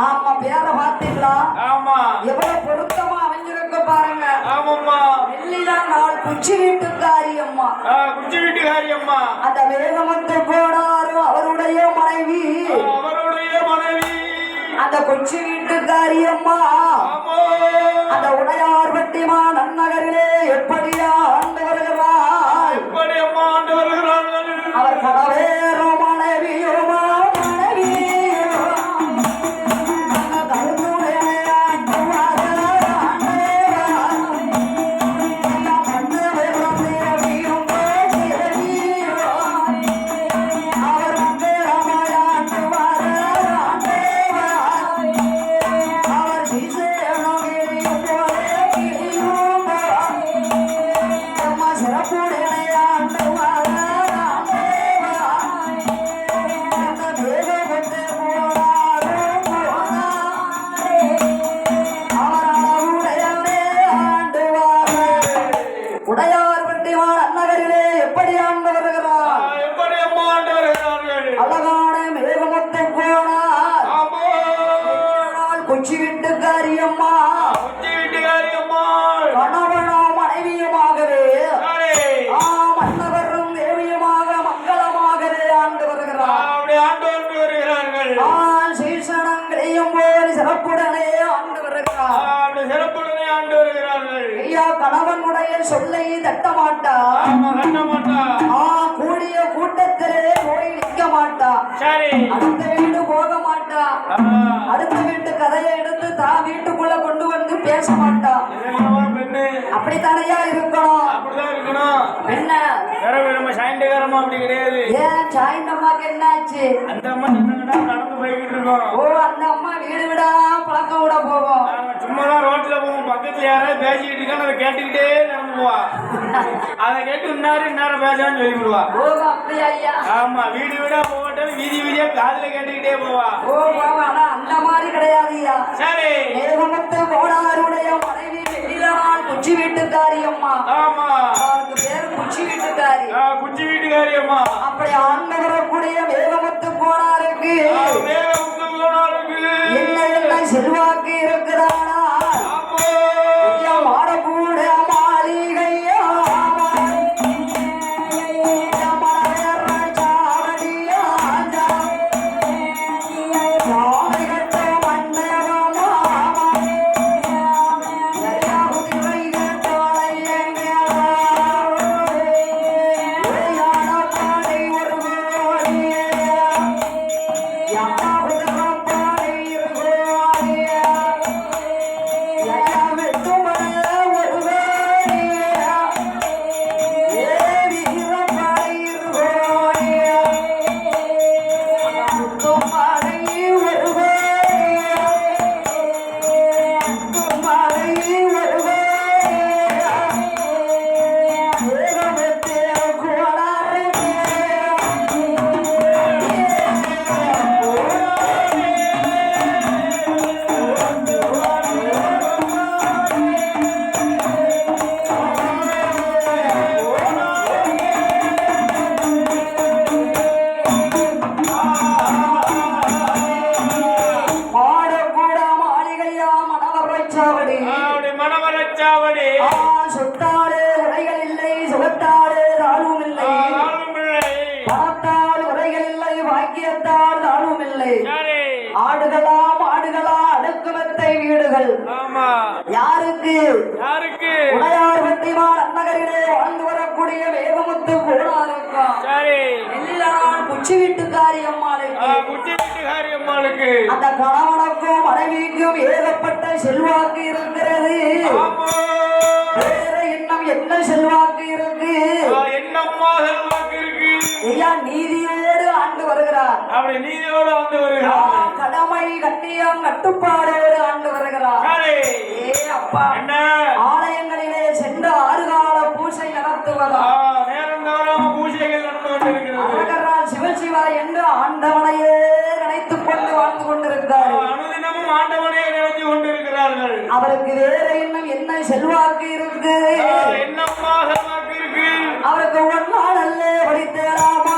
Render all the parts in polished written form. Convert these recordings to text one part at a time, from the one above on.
ஆமா பேர பாத்தீங்களா? ஆமா எவ்வளவு பொருத்தமா அமைஞ்சிருக்க பாருங்க. ஆமாம்மா வெள்ளிலா நாள் குச்சி வீட்டுக்காரி அம்மா. குச்சி வீட்டுக்காரி அம்மா அந்த வேகமத்து கோடாரும் அவருடைய மனைவி அந்த குச்சி வீட்டுக்காரி அம்மா அந்த உடையார் பட்டிமா நன்னகரிலே எப்படியா ஆண்டு வருகிறார்? அவர் கடவேறும் மனைவியுமா குச்சி வீட்டுக்காரி அம்மா கணவனோ மனைவியுமாகவே மன்னவரும் தேவியுமாக மங்களமாகவே ஆண்டு வருகிறார்கள். சீசனங்களையும் போல் சிறப்புடனே ஆண்டு வருகிறார்கள். ஐயா கணவனுடைய சொல்லை தட்டமாட்டா, கூடிய கூட்டத்திலே போய் நிற்க மாட்டா, அடுத்த வீடு போக மாட்டா, அடுத்த வீட்டு கதையை எடுத்து தான் வீட்டுக்குள்ள கொண்டு வந்து பேச மாட்டா. அப்படித்தானையா இருக்கணும். என்ன சாயந்தரமா அப்படி கிடையாது. ஏன் சாயந்தரமாக்கு என்னாச்சு? அந்த அம்மா நடந்து போய்கிட்டு இருக்கோம். ஓ அந்த அம்மா வீடு விடா பழக்கம் விட போவோம். சும்மாதான் ரோட்ல போவோம், பக்கத்துல யாராவது பேசிக்கிட்டு இருக்கான்னு அதை கேட்டுக்கிட்டே நடந்து போவா. அதை கேட்டு இன்னாரும் பேசான்னு சொல்லிவிடுவா. ஓ அப்படியா ஐயா? ஆமா வீடு வீடா போகட்டும், வீதி வீதியா காதுல கேட்டுக்கிட்டே போவா. ஓ பாவா அந்த மாதிரி கிடையாது ஐயா. சரி ஏகமத்து கோடாருடைய மனைவி வெள்ளிலால் குச்சி வீட்டுக்காரி அம்மா. ஆமா அவருக்கு பேரு குச்சி வீட்டுக்காரி. குச்சி வீட்டுக்காரி அம்மா. அப்படி ஆண்டு வரக்கூடிய வேகமத்து கோடாருக்கு என்ன என்ன செல்வாக்கு இருக்கிறானா? மாடக்கூட மாளிகையா சொத்தாலே உரைகள் இல்லை, சுகத்தாலே தாழ்வும் இல்லை, பணத்தால் உரைகள் இல்லை, வாக்கியத்தால் தாழ்வும் இல்லை. ஆடுகளா அடுக்குமத்தை வீடுகள் யாருக்கு? உடையார் வெட்டிமான் அன்னகரிலே வாழ்ந்து வரக்கூடிய வேகமுத்து கோடாருக்கா குச்சி வீட்டுக்காரி அம்மாளுக்கு அந்த கணவனுக்கும் மனைவிக்கும் ஏகப்பட்ட செல்வாக்கு இருக்கிறது. வேற இன்னும் என்ன செல்வாக்கு இருக்கு? என்னம்மா செல்வாக்கு இருக்கு? ஐயா நீதியோடு அப்படி நீதியோட வந்து வருகிறார். கடமை கண்ணியம் கட்டுப்பாடோடு ஆண்டு வருகிறார். ஏ அப்பா, என்ன ஆலயங்களிலே சென்று 6 கால பூஜை நடத்துவதா, நேரம் தவறாம பூஜைகள் நடந்து கொண்டிருக்கிறது. அழகரால் சிவசிவா என்று ஆண்டவனையே நினைத்துக் கொண்டு வாழ்ந்து கொண்டிருக்கிறார். அனுதினமும் ஆண்டவனையே நினைத்து கொண்டிருக்கிறார்கள். அவருக்கு வேற இன்னும் என்ன செல்வாக்கு இருக்கு? என்னம்மா செல்வாக்கு இருக்கு? அவருக்கு ஒரு நாள் அல்ல படித்தலாமா?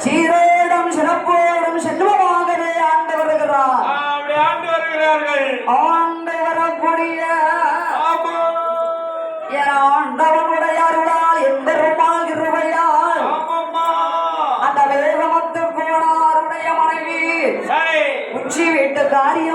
சீரோடும் சிறப்போடும் செல்வமாகவே ஆண்டு வருகிறார். ஆண்டு வரக்கூடிய ஆண்டவனுடைய அருளால் எம்பெருமாள் கிருபையால் அந்த வேகமத்து கோணாருடைய மனைவி உச்சி வீட்டு காரிய